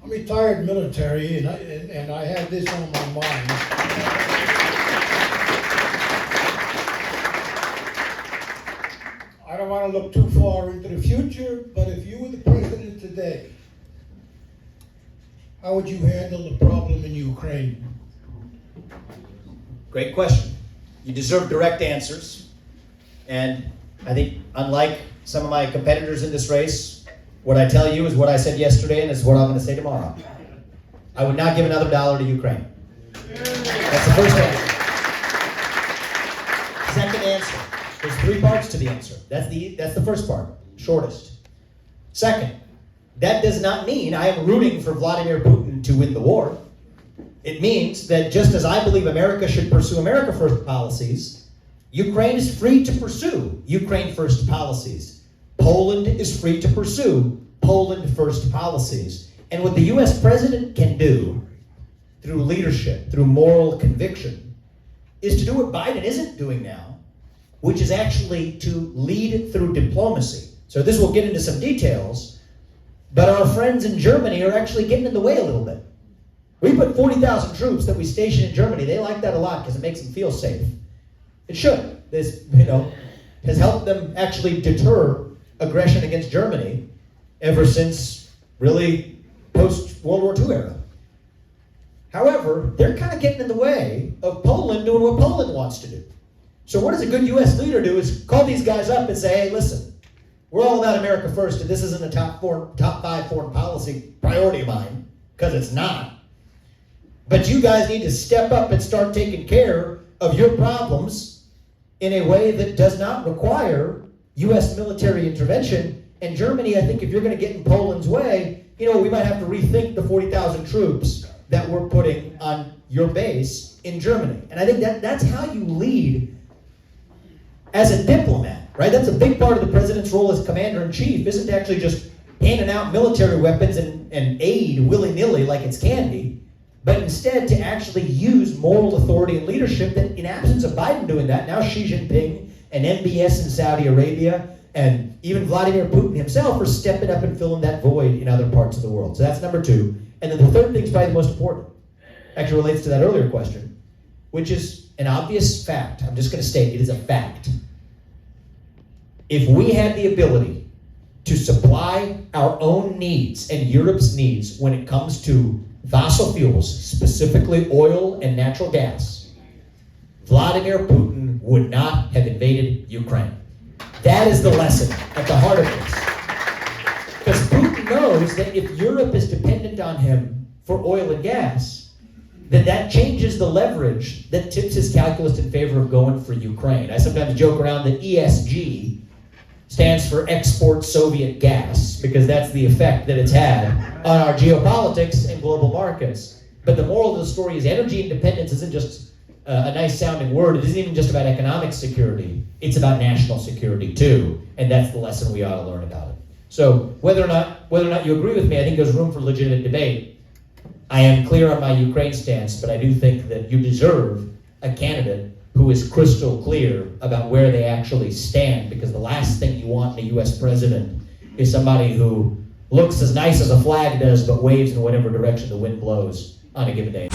I'm retired military, and I had this on my mind. I don't want to look too far into the future, but if you were the president today, how would you handle the problem in Ukraine? Great question. You deserve direct answers. And I think, unlike some of my competitors in this race, what I tell you is what I said yesterday and is what I'm going to say tomorrow. I would not give another dollar to Ukraine. That's the first answer. Second answer. There's three parts to the answer. That's the first part, shortest. Second, that does not mean I am rooting for Vladimir Putin to win the war. It means that just as I believe America should pursue America First policies, Ukraine is free to pursue Ukraine First policies. Poland is free to pursue Poland First policies. And what the US president can do through leadership, through moral conviction, is to do what Biden isn't doing now, which is actually to lead through diplomacy. So this will get into some details, but our friends in Germany are actually getting in the way a little bit. We put 40,000 troops that we station in Germany. They like that a lot because it makes them feel safe. It should. This, has helped them actually deter aggression against Germany ever since really post-World War II era. However, they're kind of getting in the way of Poland doing what Poland wants to do. So what does a good U.S. leader do is call these guys up and say, hey, listen, we're all about America first, and this isn't a top 5 foreign policy priority of mine, because it's not. But you guys need to step up and start taking care of your problems in a way that does not require U.S. military intervention. And Germany, I think if you're going to get in Poland's way, we might have to rethink the 40,000 troops that we're putting on your base in Germany. And I think that's how you lead as a diplomat, right? That's a big part of the president's role as commander-in-chief, isn't to actually just handing out military weapons and aid willy-nilly like it's candy, but instead to actually use moral authority and leadership that, in absence of Biden doing that, now Xi Jinping and MBS in Saudi Arabia and even Vladimir Putin himself are stepping up and filling that void in other parts of the world. So that's number two. And then the third thing is probably the most important. Actually relates to that earlier question, which is an obvious fact. I'm just going to state it is a fact. If we had the ability to supply our own needs and Europe's needs when it comes to fossil fuels, specifically oil and natural gas, Vladimir Putin would not have invaded Ukraine. That is the lesson at the heart of this. Because Putin knows that if Europe is dependent on him for oil and gas, then that changes the leverage that tips his calculus in favor of going for Ukraine. I sometimes joke around that ESG stands for export Soviet gas, because that's the effect that it's had on our geopolitics and global markets. But the moral of the story is energy independence isn't just a nice sounding word. It isn't even just about economic security. It's about national security too. And that's the lesson we ought to learn about it. So whether or not you agree with me, I think there's room for legitimate debate. I am clear on my Ukraine stance, but I do think that you deserve a candidate who is crystal clear about where they actually stand, because the last thing you want in a U.S. president is somebody who looks as nice as a flag does but waves in whatever direction the wind blows on a given day.